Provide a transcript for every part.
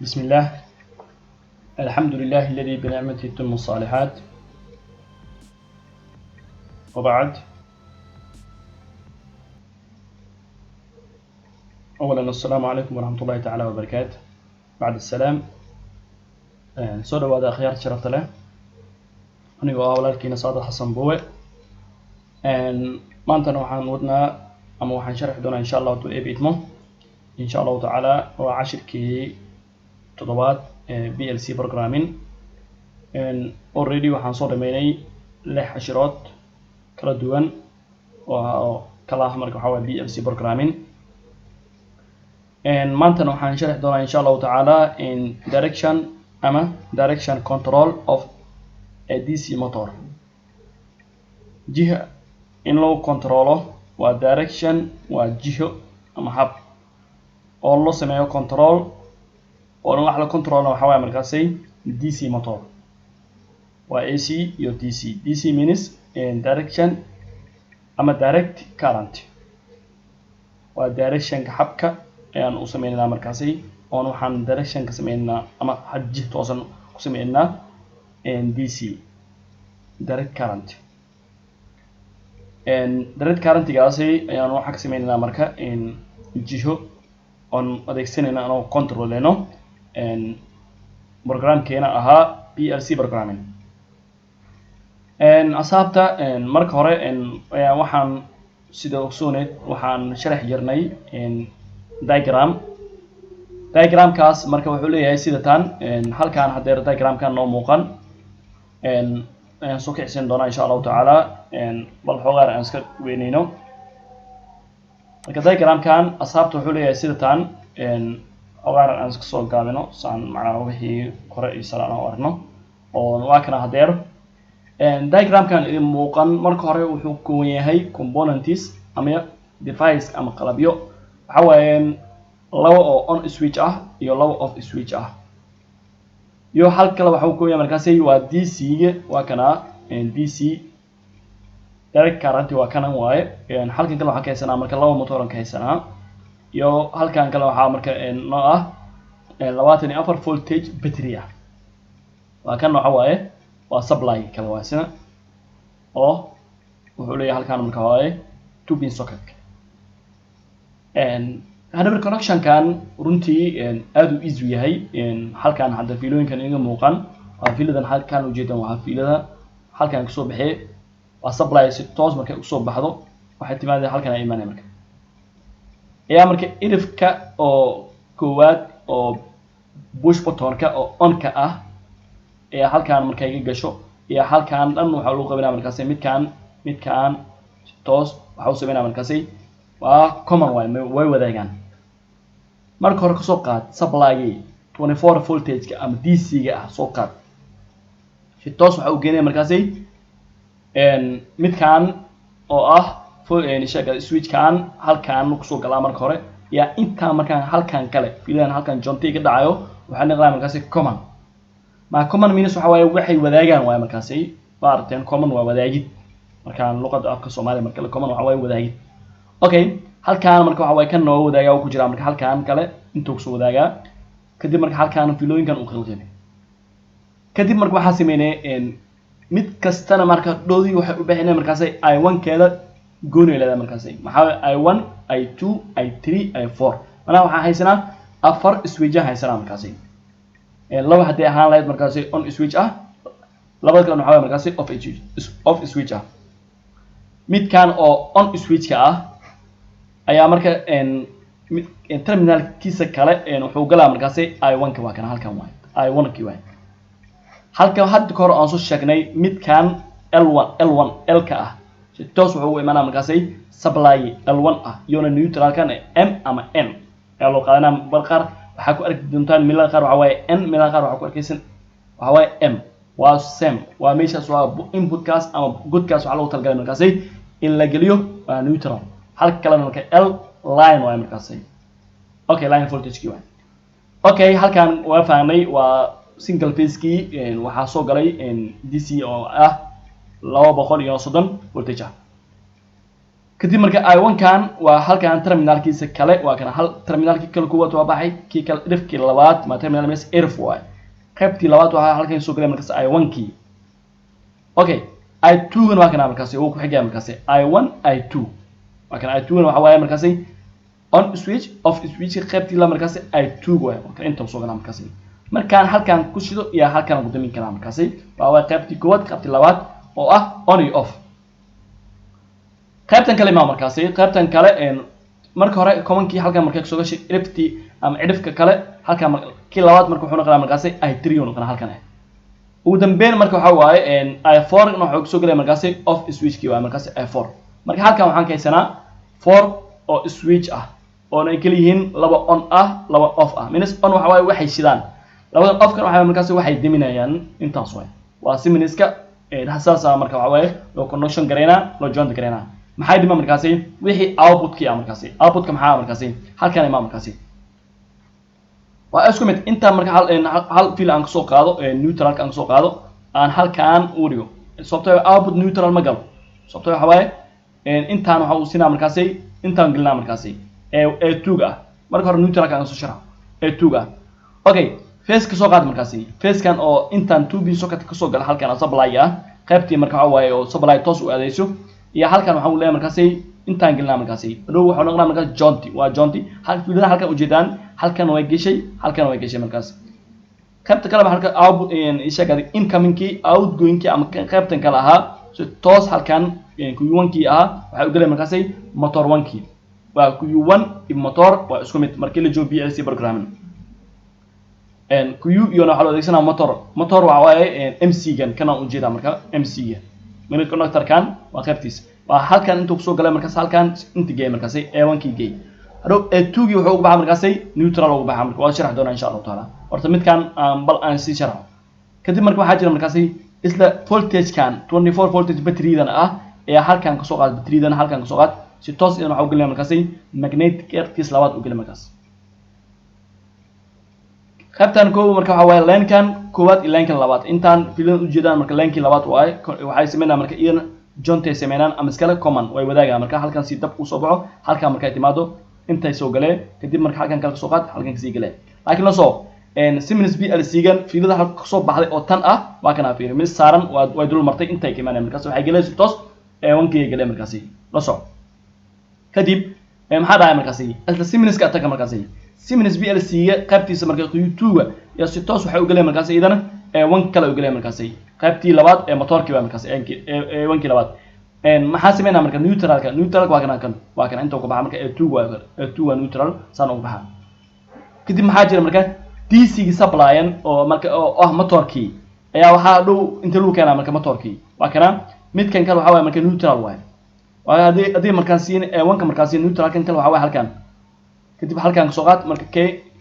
بسم الله. الحمد لله الذي بنعمته تتم الصالحات. وبعد، أولا السلام عليكم ورحمة الله تعالى وبركاته. بعد السلام soo dhawaada akhyaar sharafta leh, anigoo ah walaalkiina Saadax Xasan Buwe. maantana waxaan wadnaa ama waxaan sharxi doonaa insha Allah idmo insha Allah taala waa cashirkii toddobaad PLC programming. already waxaan soo dhameynay 6 cashirood kala duwan oo kala ah marka waxa waa PLC programming. maantana waxaan sharxi doonaa insha Allah taala in direction control of a DC motor. jiha in loo controlo waa direction, waa jiho ama hab oo loo sameeyo control oo wax la controlna waxa waa markaasay DC motor waa AC iyo DC. DC means direction ama direct current, waa direction ka habka ayaan u sameeynaa markaasay oo waxaan direction ka sameeynaa ama jih toosan ku sameeynaa DC direct current. direct current gaasay ayaan waxa ka sameeynaa marka jiho on adeegsanayna oo controleno programkeena ahaa PLC programming. asaabta marka hore waxaan sida ogsooneed waxaan sharax jirnay diagramkaas marka wuxuu leeyahay sida tan halkaan hadeer diagramkan noo muuqan ayaan soo kicin doonaa insha Allah taala bal xogaar aan iska weyneyno. marka diagramkan asaabta wuxuu leeyahay sida tan xogaar aan iska soo gaabino saan macnaha wixii hore iyo salaan oo arno oo waa kana hadeer diagramkan idin muuqan marka hore wuxuu ku yahay components ama device ama qalabyo waxa weeyaan laba oo on switch ah iyo laba off switch ah iyo hal kale waxa uu ku yahay markaasay waa DC ga waa kana DC direct current waa kana waaye halkan kale waxa ka haysanaa marka laba motor ka haysanaa iyo halkan kale waxa marka noo ah 24 voltage battery ah waa kan waxa waaye waa supply kale waa sina oo wuxuu leeyahay halkan marka waaye 2 pin socket. هذا connection كان runtii aad u easy yahay. halkan hadda fiilooyinkan iga muuqan waa fiiladan halkan u jeedan waa fiilada halkan ka soo baxay waa supply si toos markay u soo baxdo waxay timaadeen halkan ay imaanay marka ayaa marka irifka oo koowaad oo push button-ka oo on ka ah ee halkan markay iga gasho iyo halkan dhan waxa lagu qabanaa markaas midkaan toos waxa uu sameeynaa markaas waa common way wadaagaan. marka hore ka soo qaad supply 24 voltage ka ama DC ga ah soo qaad si toos waxa uu geenay markaas midkaan oo ah switch kan halkaan ku soo galaa marka hore ya inta markaan halkaan kale fiilan halkaan jonti ka dhacayo waxa naqaa markaas common ma common means waxa way waxay wadaagaan way markaas baarteen common waa wadaagid markaan luqada afka Soomaaliya marka la common waxa way wadaagid. okay halkaan marka waxa way kan noo wadaagaa oo ku jira marka halkaan kale intuu ku soo wadaagaa kadib marka halkaan fiilooyinkan u qilqilay kadib marka waxa sameeynay mid kastana marka doodii waxay u baahanay markaas I1 keeda gooni leedahay markaas maxaa I1 I2 I3 I4 mana waxa haysanaa afar switch haysanaa markaas laba hadii ahaan lahayd markaas on switch ah labada kale waxa markaas off switch ah. midkaan oo on switch ka ah ayaa marka terminal kiisa kale wuxuu galaa markaas I1 ka waa kana halkan waay I1 ki waay halka hadda hore aan soo sheegnay midkaan L1 L ka ah si toos wuxuu u imaanaa markaas supply L1 ah iyo neutral kan M ama N ee loo qaadana balqar waxa ku arki doontaan meel qaar waxa waay N meel qaar waxa ku arkaysan waxa waay M waa same waa meeshaas waa input kaas ama good kaas waxa loo talgalay markaas in la geliyo waa neutral halka kale marka L line waa markaas okay line voltage ki waa okay halkan waa faanay waa single phase ki waxa soo galay DC oo ah 230 voltage ah kadib marka i1 kan waa halkan terminalkiisa kale waa kana hal terminalkii kale kuwa waa baxay kii kale dhifkii labaad ma terminal mes erf waay qaybtii labaad waxa halkan soo galay markaas i1 kii okay i2 gan waa kana markaas uu ku xigay markaas i1 i2 waa kana i2 waxa waaye markaas on switch off switch qaybtii la markaas i2 waay marka inta soo galay markaas markaan halkan ku shido iyo halkan ugu damin kana markaas waa qaybtii koowaad qaybtii labaad oo ah on iyo off qaybtan kale ma markaas qaybtan kale marka hore commonkii halkan markay soo gashay irifti ama cidifka kale halkan kii labaad marka wuxuu noqonaa markaas i3 uu noqonaa halkan ugu dambeyn marka waxa waaye i4 wuxuu soo galay markaas off switch kii waa markaas i4 marka halkan waxaan ka haysanaa 4 oo switch ah oo ay kala yihiin laba on ah laba off ah minus on waxa waaye waxay shidaan labadan off kan waxa markaas waxay diminayaan intaas waa si minuska hasaasa marka waxa waaye loo connection gareena loo join gareena maxay dhima markaas wixii output-kii markaas output-ka maxaa markaas halkan ay markaas waa isku mid inta marka hal fiil aan soo qaado neutral aan soo qaado aan halkan u dhigo sababtoo output neutral ma galo sababtoo waxa waaye intaan waxa uu sinaa markaas intaan galnaa markaas a2 ah marka hore neutral aan soo sharax a2 ah okay phase ka soo qaad markaas phase kan oo intaan 2b socket ka soo gal halkan supply ah qaybtii marka waxa waaye oo supply toos u aadayso iyo halkan waxa uu leeyahay markaas intaan galnaa markaas dhow waxa noqonaa markaas jointi hal fiilada halkan u jeedaan halkan way gashay markaas qaybta kale halka output ishaga incoming key outgoing key ama qaybtan kale ahaa so toos halkan q1 kii ahaa waxa uu galay markaas motor 1 kii waa q1 iyo motor waa isku mid markii la joogo PLC programming q iyo waxa loo adeegsanaa motor waxa waaye MC gan kana u jeedaa marka MC ga minute connector kan waa qaybtiisa waa halkan intuu soo galay markaas halkan inta geey markaas a1 kii geey hadhow a2 gi wuxuu ugu baxay markaas neutral ugu baxay marka waa sharax doonaa insha Allah taala horta midkan bal aan si sharaxo kadib marka waxa jira markaas isla voltage kan 24 voltage battery-dan ah ee halkan ka soo qaad battery-dan halkan ka soo qaad si toos in waxa uu galay markaas magnetic ertis labaad u galay markaas qaybtan koow marka waxa waaye line kan koowaad iyo line kan labaad intaan fiilada u jeedaan marka line kii labaad waaye waxay sameynaa marka iyana jointay sameynaan ama iskala common way wadaagaan marka halkan si dab u soo baxo halkan marka ay timaado intay soo galeen kadib marka halkan kala soo qaad halkan ka sii galeen laakiin la soo Siemens PLC gan fiilada halka ka soo baxday oo tan ah waa kana fiir mid saaran way dul martay intay ka imaanayaan markaas waxay galeen si toos wankii galeen markaas la soo kadib maxaa dhacay markaas isla Siemens ka attack markaas Siemens PLC ga qaybtiisa marka Q2 ya si toos waxay u galeen markaas idana wan kale u galeen markaas qaybtii labaad ee motorkii waa markaas wankii labaad maxaa sameynaa marka neutralka waa kana inta uga baxa marka a2 waa neutral saan uga baxa kadib maxaa jira marka DC gi supply oo marka oo motorkii ayaa waxa dhow inta lagu keenaa marka motorkii waa kana midkan kale waxa waaye marka neutral waay hadii markaan siin a1 ka markaan siin neutral kan kale waxa waaye halkan kadib halkan ka soo qaad marka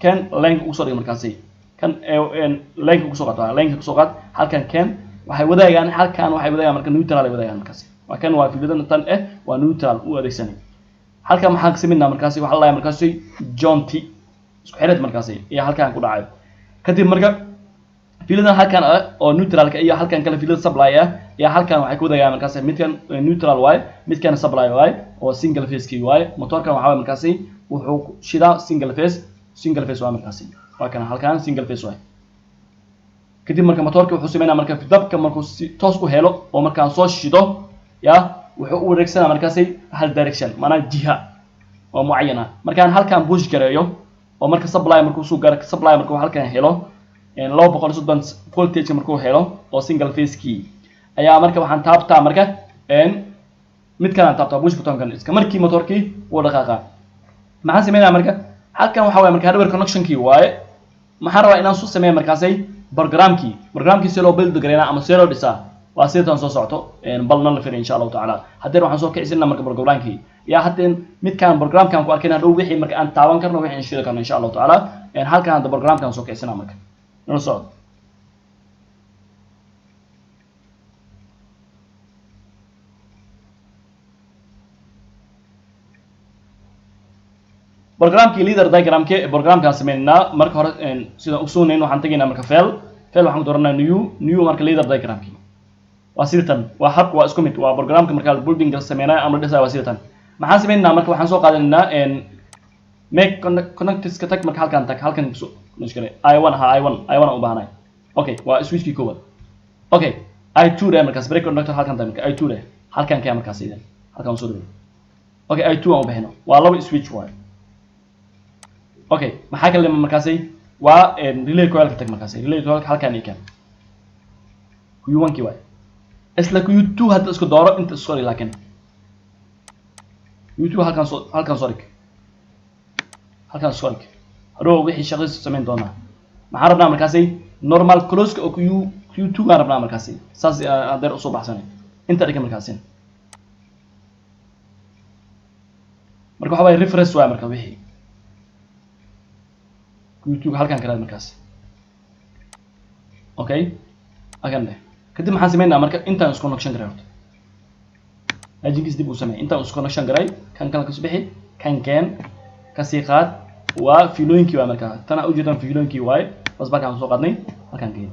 kan link u soo dhig markaas kan link ku soo qaad halkan kan waxay wadaagaan marka neutral ay wadaagaan markaas waa kan waa fiiladan tan waa neutral u adeegsanay halkan maxaan ka sameynaa markaas waxa la markaas jointi isku xirad markaas iyo halkan ku dhacay kadib marka fiiladan halkan oo neutralka iyo halkan kale fiilada supply iyo halkan waxay ku wadaagaan markaas midkan neutral way midkan supply way oo single phase kii way motorkan waxa markaas wuxuu shidaa single phase waa markaas waa kana halkan single phase way kadib marka motorka wuxuu sameynaa marka dabka markuu si toos u helo oo markaan soo shido ya wuxuu u wareegsanaa markaas hal direction maana jiha oo muayana markaan halkan push gareeyo oo marka supply markuu soo gaaro supply markuu halkan helo 230 voltage markuu helo oo single phase kii ayaa marka waxaan taabtaa marka mid kale aan taabtaa push button kan iska markii motorkii uu dhaqaaqa maxaan sameynaa marka halkan waxa waaye marka hardware connection kii waaye maxaan rabaa inaan soo sameeyo markaasay programkii si loo build gareena ama si loo dhisaa waa sidaan soo socoto balna la fiirin insha Allah taala haddii waxaan soo kicisina marka programkii ya haddii midkan programkan ku arkayna dhow wixii marka aan taaban karno wixii insha Allah insha Allah taala halkan hadda programkan soo kicisina marka nala socod programkii leader diagramke programkan sameynaa marka hore sida u soonayn waxaan tageynaa marka fail waxaan dooranaa new marka leader diagramki waa sidatan waa hab waa isku mid waa programka marka building sameynaa ama dhisaa waa sidatan maxaan sameynaa marka waxaan soo qaadanaynaa make connectors ka tag marka halkan tag halkan soo mushkilay i1 ha i1 u baahnay okay waa switchkii koowaad okay i2 dhe markaas break connector halkan tag marka i2 dhe halkan ka markaas idan halkan soo dhaw okay i2 aan u bixino waa laba switch waay okay maxaa kale markaas waa relay coil ka tag markaas relay coil halkan ay kan q1 kii waay isla q2 hadda isku dooro inta sorry laakiin q2 halkan soo dhig halkan soo dhig haro wixii shaqadiisa sameyn doona maxaan rabnaa markaas normal close ka oo q2 gaan rabnaa markaas saas adeer u soo baxsanay inta dhig markaas marka waxa way reference waa marka wixii q2 halkan kala markaas okay agan leh kadib maxaan sameynaa marka intaan isku connection garay horta ajinkiis dib u sameey intaan isku connection garay kan kala ka bixi kan keen ka sii qaad waa fiilooyinkii waa marka tan u jeedaan fiilooyinkii waay bas baa kan soo qaadnay halkan keen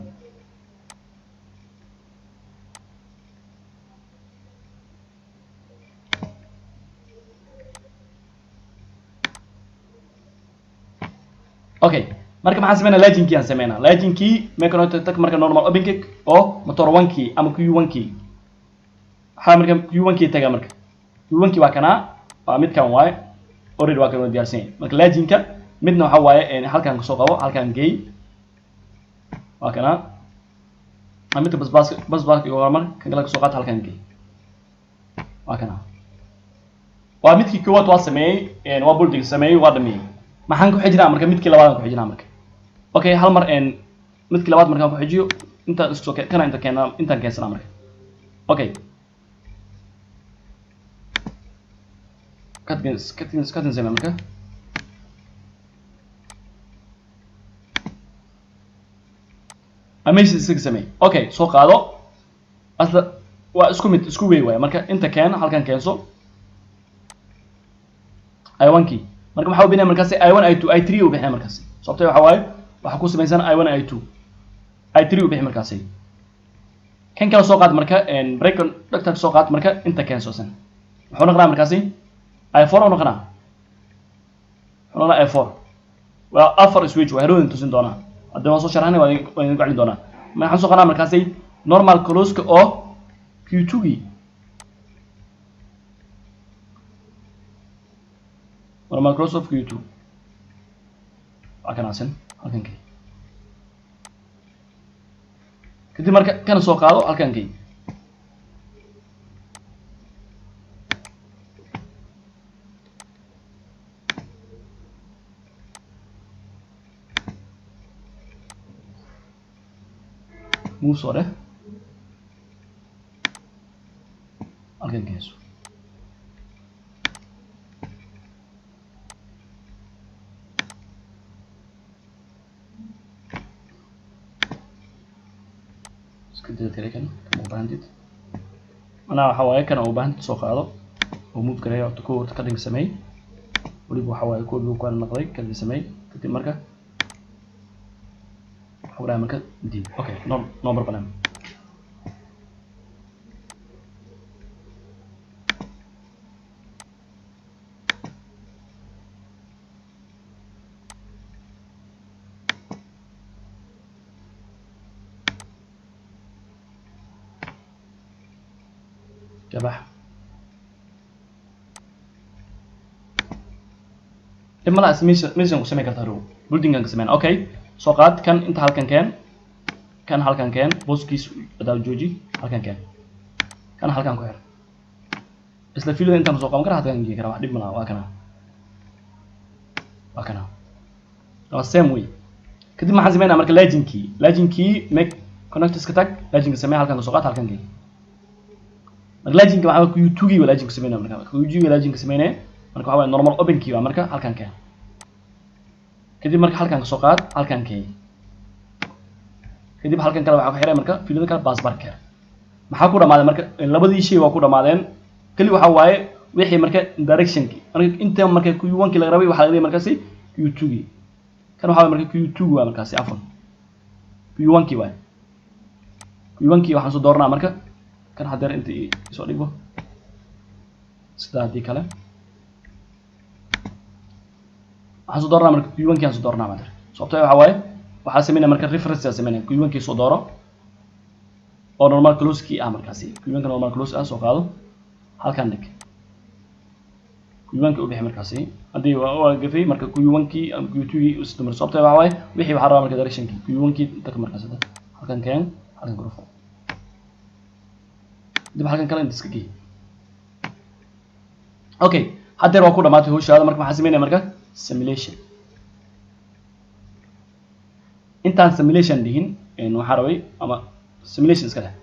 okay marka maxaan sameynaa lajinkii aan sameynaa lajinkii mechanism tag marka normal open kick oo motor 1 kii ama q1 kii waxa marka q1 kii taga marka q1 kii waa kana waa mid kan waay already waa kan diyaarsan marka lajinka midna waxa waaye halkan soo qabo halkan geey waa kana midka bas iyo marka kan kala soo qaad halkan geey waa kana waa midkii koowaad waa sameeyay waa building sameeyay waa dhameeyay maxaan ku xijinaa marka midkii labaad ku xijinaa marka okay hal mar midkii labaad markaan ku xijiyo inta isoo kana inta keena intaan keensanaa marka okay kadin samee marka amazing isig samee okay soo qaado asla waa isku way waay marka inta keena halkan keenso i1 kii marka waxa uu bixinaa markaas i1 i2 i3 uu bixinaa markaas sababtoo waxa waaye waxa ku sameeysan i1 i2 i3 uu bixinaa markaas kan kala soo qaad marka break doctor soo qaad marka inta keenso san wuxuu noqonaa markaas i4 oo noqonaa i4 waa afar switch waa heroin tusin doona hadda waan soo sharaxnay waan ku celin doonaa maxaan soo qanaa markaas normal close ka oo q2 gi normal close of q2 akan asan halkan kay kadib marka kana soo qaado halkan kay move sore halkan kay كده تريكن وبانديت انا حواي كان او بانديت سو قادو او موف غريا تكو تقدم سمي وليبو حواي كو لو كان نقدي كدي سمي كدي marka حواي marka دي اوكي نو بروبلم جبح إما لا ميشن وسمي كرتارو بولدينغ كسمان أوكي سوقات كان أنت كان هالكان كان بوسكيس بدأ جوجي هالكان كان هالكان كوير إسلا فيلو أنت مسوقام كره هالكان جي كره واحد بمنا وكنا سام وي كده ما حزمنا أمريكا لاجين كي ميك كونكتس كتاك لاجين كسمي هالكان سوقات هالكان جي لازم كمان q2 gi wala lajin sameeyna marka q2 gi lajin sameeyna marka waxa normal open key marka halkan ka kadib marka halkan ka soo qaad halkan kay kadib halkan kale waxa ku xiray marka fiilada kale password ka maxaa ku dhamaaday marka labadii shay waa ku dhamaadeen kali waxa waaye wixii marka direction ki marka inta marka q1 ki laga rabay waxa laga markaasi q2 gi kan waxa marka q2 waa markaasi afan q1 ki waa q1 ki waxaan soo doornaa marka kan hadeer inta soo dhigo sidaadii kale waxaan soo dooranaa marka q1 kii aan soo dooranaa maanta sababtoo waxa waaye waxaa sameynaa marka reference sameynaa q1 kii soo dooro oo normal close kii ah markaasi q1 ka normal close ah soo qaado halkan dhig q1 ka u bixi markaasi hadii waa gafay marka q1 kii ama q2 kii isdumar sababtoo waxa waaye wixii waxa rabaa marka direction kii q1 kii dadka markaasi halkan keen halkan group dib halkan kale inta iska geey okay hadda waa ku dhamaatay hawshaada marka maxaa sameynaa marka simulation intaan simulation dhihin waxaa rabay ama simulation iska leh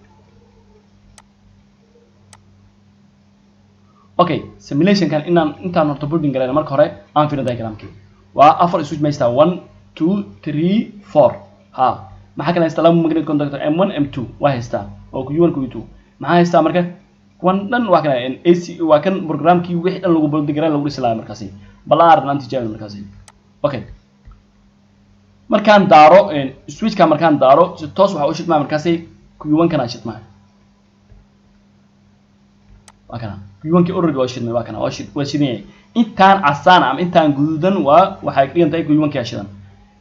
okay simulation kan intaan horta building galayna marka hore aan fiirin diagramkii waa afar switch meesha 1 2 3 4 ha maxaa kale haysta laba magnetic conductor M1 M2 waa haysta oo Q1 Q2 maxaa haysta marka kuwan dhan waa kana AC waa kan programkii wixii dhan lagu building garay lagu dhislaa markaasi balaar anti jam markaasi okay markaan daaro switch ka markaan daaro si toos waxa u shidmaa markaasi Q1 kana shidmaa waa kana Q1 kii already waa shidmaa waa kana waa shidnay intaan casaan ama intaan guduudan waa waxay dhigantahay Q1 kii shidan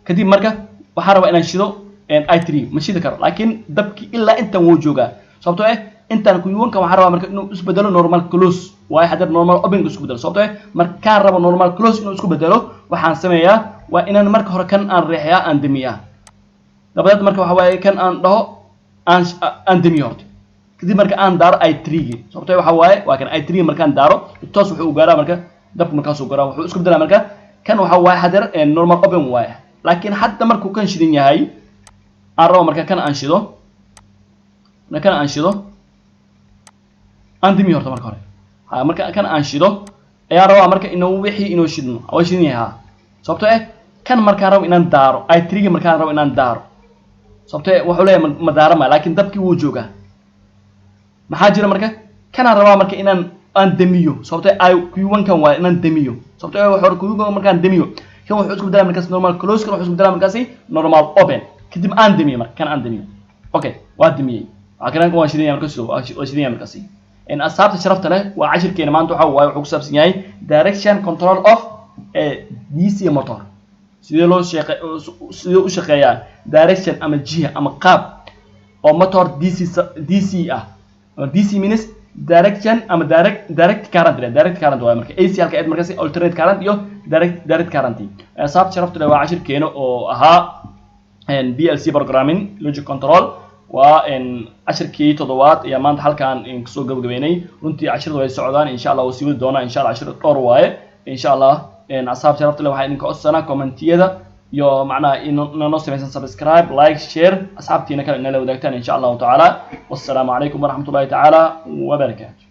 kadib marka waxa rabaa inaan shido I3 ma shidi karo laakiin dabki ilaa intaan wuu joogaa sababtoo ah intaan Q1 ka waxa rabaa marka inuu isku bedelo normal close waa hadda normal open isku bedelo sababtoo ah markaan rabo normal close inuu isku bedelo waxaan sameeyaa waa inaan marka hore kan aan riixyaa aan damiyaa dabadeed marka waxa waaye kan aan dhaho aan damiyo horta kadib marka aan daaro I3 gi sababtoo waxa waaye waa kan I3 markaan daaro toos wuxuu u gaaraa marka dabka markaas uu gaaraa wuxuu isku bedelaa marka kan waxa waaye hadar normal open waaye laakiin hadda markuu kan shidan yahay aan rabo marka kan aan shido aan damiyo horta marka hore ha marka kan aan shido ayaa rabaa marka inuu wixii inuu shidno oo shidan yahay sababtoo ah kan markaan rabo inaan daaro I3 gi markaan rabo inaan daaro sababtoo wuxuu leeyahay ma daarama laakiin dabkii wuu joogaa maxaa jira marka kana rabaa marka inaan aan damiyo sababtoo ay Q1 kan waa inaan damiyo sababtoo wuxuu Q1 markaan damiyo kan wuxuu isku bedelaa markaas normal close kan wuxuu isku bedelaa markaas normal open kadib aan damiyo marka kan aan damiyo okay waa damiyay waxa kale waan shidinaya markaas waa shidinaya markaas in asxaabta sharafta leh waa cashirkeena maanta waxa waaye wuxuu ku saabsan yahay direction control of DC motor sidee u shaqeeyaa direction ama jiha ama qaab oo motor DC ah DC means direction ama direct current waa marka AC halka markaas alternate current iyo direct current asxaabta sharafta leh waa cashirkeena oo ahaa PLC programming logic control waa cashirkii toddobaad ayaa maanta halkaan kasoo gabagabeynay runtii cashirada way socdaan insha Allah oo sii wadi doonaa insha Allah cashir dhowr waaye insha Allah asxaab sharafta leh waxaa idinka codsanaa commentiyada iyo macnaha inoo samaysan subscribe like share asxaabtiina kale inala wadaagtaan insha Allah taala wassalaamu calaykum waraxmatullaahi taala wabarakaatuh